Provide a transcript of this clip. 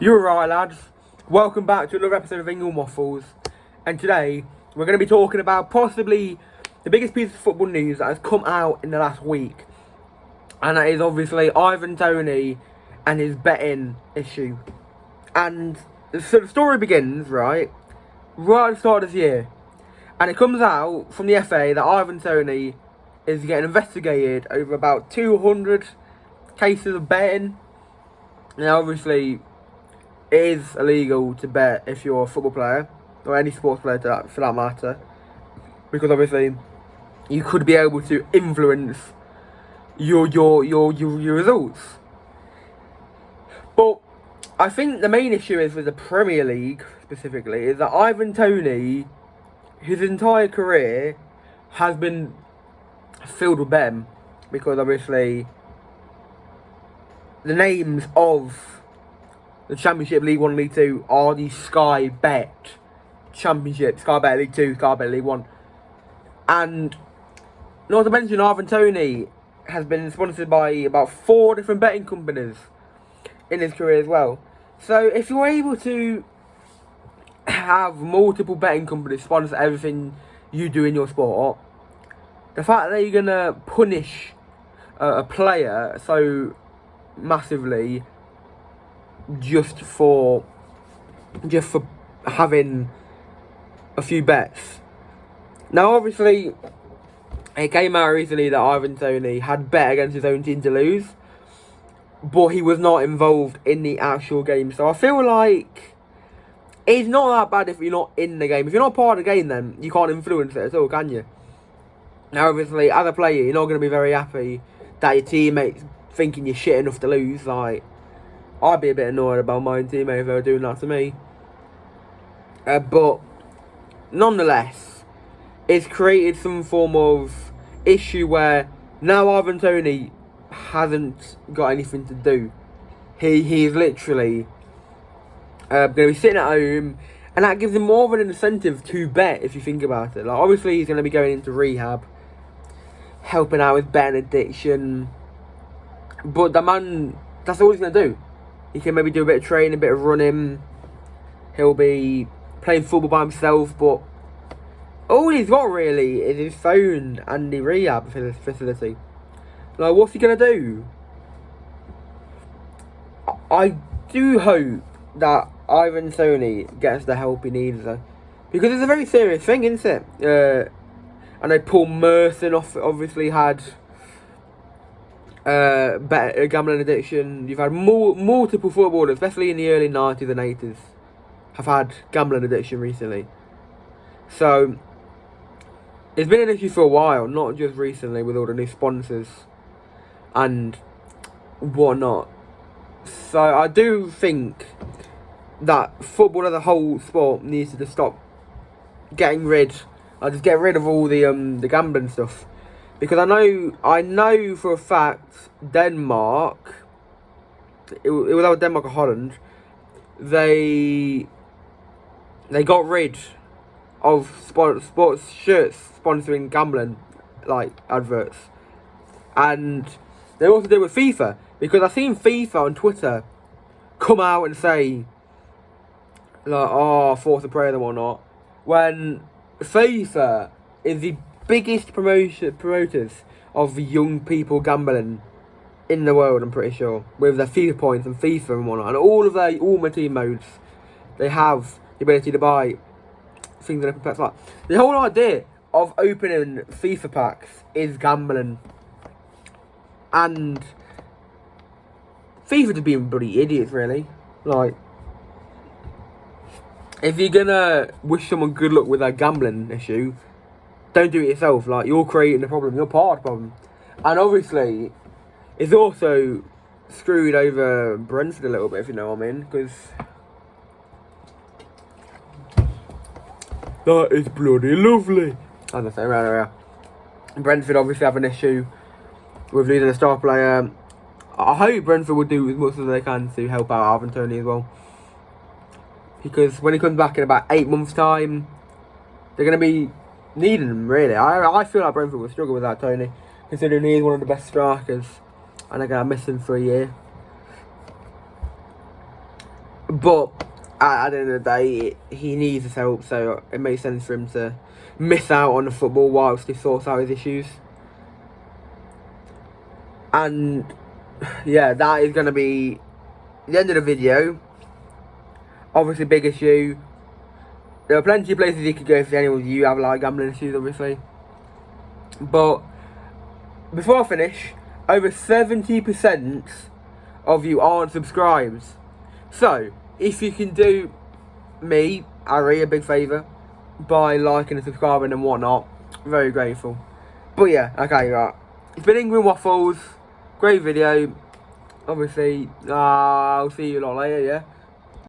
You're right, lads. Welcome back to another episode of Ingram Waffles. And today, we're going to be talking about possibly the biggest piece of football news that has come out in the last week. And that is obviously Ivan Toney and his betting issue. And so the story begins, right at the start of this year. And it comes out from the FA that Ivan Toney is getting investigated over about 200 cases of betting. Now, obviously, it is illegal to bet if you're a football player or any sports player for that matter, because obviously you could be able to influence your results. But I think the main issue is with the Premier League specifically is that Ivan Toney, his entire career has been filled with betting, because obviously the names of the Championship, League 1, League 2 are the Sky Bet Championship, Sky Bet League 2, Sky Bet League 1. And not to mention, Ivan Toney has been sponsored by about 4 different betting companies in his career as well. So if you're able to have multiple betting companies sponsor everything you do in your sport, the fact that you're going to punish a player so massively just for having a few bets. Now, obviously, it came out recently that Ivan Toney had bet against his own team to lose, but he was not involved in the actual game. So I feel like it's not that bad if you're not in the game. If you're not part of the game, then you can't influence it at all, can you? Now, obviously, as a player, you're not going to be very happy that your teammates thinking you're shit enough to lose. Like, I'd be a bit annoyed about my own teammate if they were doing that to me. But nonetheless, it's created some form of issue where now Ivan Toney hasn't got anything to do. He is literally going to be sitting at home, and that gives him more of an incentive to bet, if you think about it. Like, obviously, he's going to be going into rehab, helping out with betting addiction. But the man, that's all he's going to do. He can maybe do a bit of training, a bit of running. He'll be playing football by himself, but all he's got really is his phone and the rehab facility. Like, what's he going to do? I do hope that Ivan Toney gets the help he needs, though, because it's a very serious thing, isn't it? I know Paul Merson obviously had gambling addiction. You've had multiple footballers, especially in the early 90s and 80s, have had gambling addiction recently. So it's been an issue for a while, not just recently with all the new sponsors and whatnot. So I do think that football as a whole sport needs to just stop getting rid. Just get rid of all the gambling stuff. Because I know for a fact Denmark, it was either Denmark or Holland, they got rid of sports shirts sponsoring gambling, like, adverts. And they also did it with FIFA, because I've seen FIFA on Twitter come out and say, like, oh, force a prayer and whatnot, when FIFA is the biggest promoters of young people gambling in the world, I'm pretty sure, with their FIFA points and FIFA and whatnot, and all of their Ultimate Team modes. They have the ability to buy things in open packs. Like, the whole idea of opening FIFA packs is gambling, and FIFA just being bloody idiots, really. Like, if you're gonna wish someone good luck with their gambling issue, don't do it yourself. Like, you're creating the problem. You're part of the problem. And obviously, it's also screwed over Brentford a little bit, if you know what I mean. Because that is bloody lovely. As I say, around. Brentford obviously have an issue with losing a star player. I hope Brentford will do as much as they can to help out Ivan Toney as well. Because when he comes back in about 8 months' time, they're going to be needing him, really. I feel like Brentford will struggle without Toney, considering he is one of the best strikers, and they're going to miss him for a year. But at the end of the day, he needs his help, so it makes sense for him to miss out on the football whilst he sorts out his issues. And yeah, that is going to be the end of the video. Obviously, big issue. There are plenty of places you could go if any of you have like gambling issues, obviously. But before I finish, over 70% of you aren't subscribed. So, if you can do me, Harry, a big favour by liking and subscribing and whatnot, very grateful. But yeah, okay, right. It's been Ingram Waffles. Great video. Obviously, I'll see you a lot later, yeah.